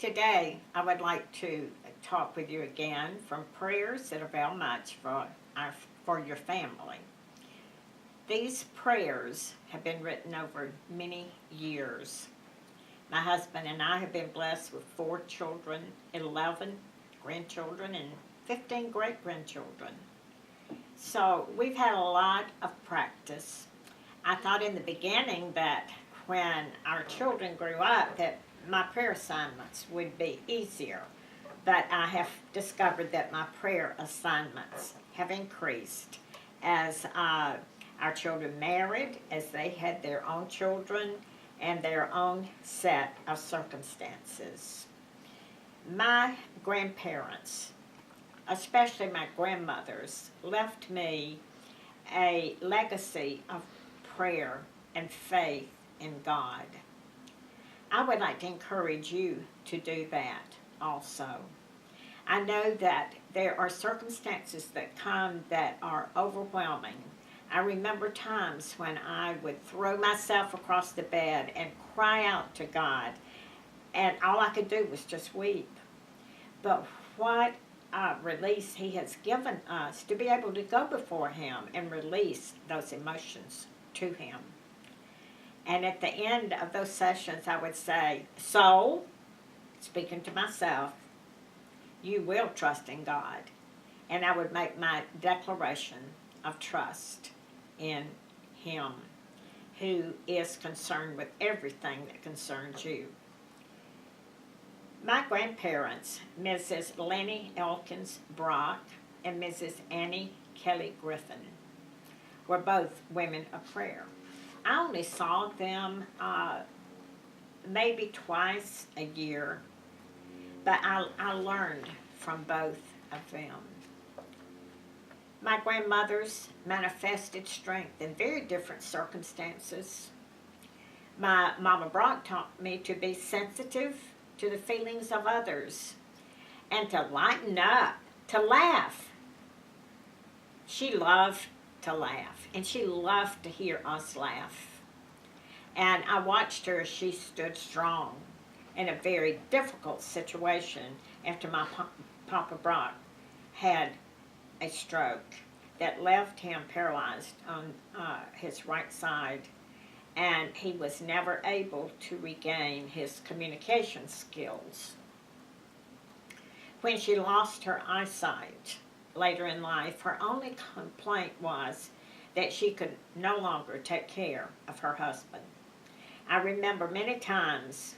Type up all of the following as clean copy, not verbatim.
Today, I would like to talk with you again from prayers that avail much for your family. These prayers have been written over many years. My husband and I have been blessed with 4 children, 11 grandchildren, and 15 great-grandchildren. So we've had a lot of practice. I thought in the beginning that when our children grew up that my prayer assignments would be easier, but I have discovered that my prayer assignments have increased as our children married, as they had their own children and their own set of circumstances. My grandparents, especially my grandmothers, left me a legacy of prayer and faith in God. I would like to encourage you to do that also. I know that there are circumstances that come that are overwhelming. I remember times when I would throw myself across the bed and cry out to God, and all I could do was just weep. But what release He has given us to be able to go before Him and release those emotions to Him. And at the end of those sessions, I would say, "Soul," speaking to myself, "you will trust in God." And I would make my declaration of trust in Him, who is concerned with everything that concerns you. My grandparents, Mrs. Lenny Elkins Brock and Mrs. Annie Kelly Griffin, were both women of prayer. I only saw them maybe twice a year, but I learned from both of them. My grandmothers manifested strength in very different circumstances. My Mama Brock taught me to be sensitive to the feelings of others and to lighten up, to laugh. She loved to laugh, and she loved to hear us laugh. And I watched her as she stood strong in a very difficult situation after my Papa Brock had a stroke that left him paralyzed on his right side, and he was never able to regain his communication skills. When she lost her eyesight later in life, her only complaint was that she could no longer take care of her husband. I remember many times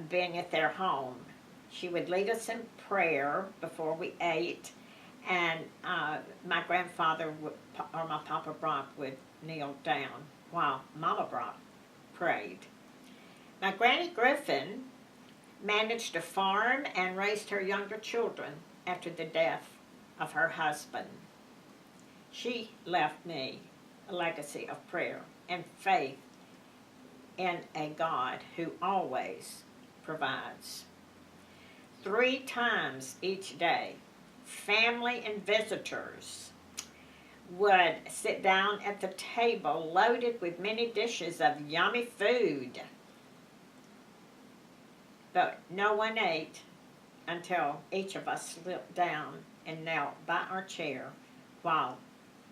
being at their home. She would lead us in prayer before we ate, and my grandfather or my Papa Brock would kneel down while Mama Brock prayed. My Granny Griffin managed a farm and raised her younger children after the death of her husband. She left me a legacy of prayer and faith in a God who always provides. 3 times each day, family and visitors would sit down at the table loaded with many dishes of yummy food. But no one ate until each of us slipped down and knelt by our chair while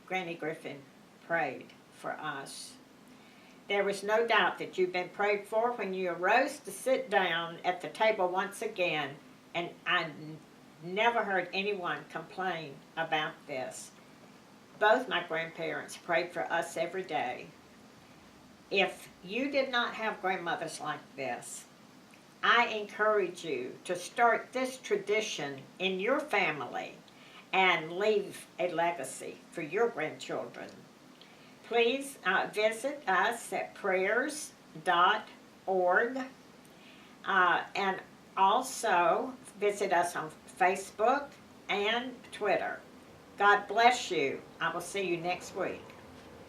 Granny Griffin prayed for us. There was no doubt that you've been prayed for when you arose to sit down at the table once again, and I never heard anyone complain about this. Both my grandparents prayed for us every day. If you did not have grandmothers like this, I encourage you to start this tradition in your family and leave a legacy for your grandchildren. Please visit us at prayers.org and also visit us on Facebook and Twitter. God bless you. I will see you next week.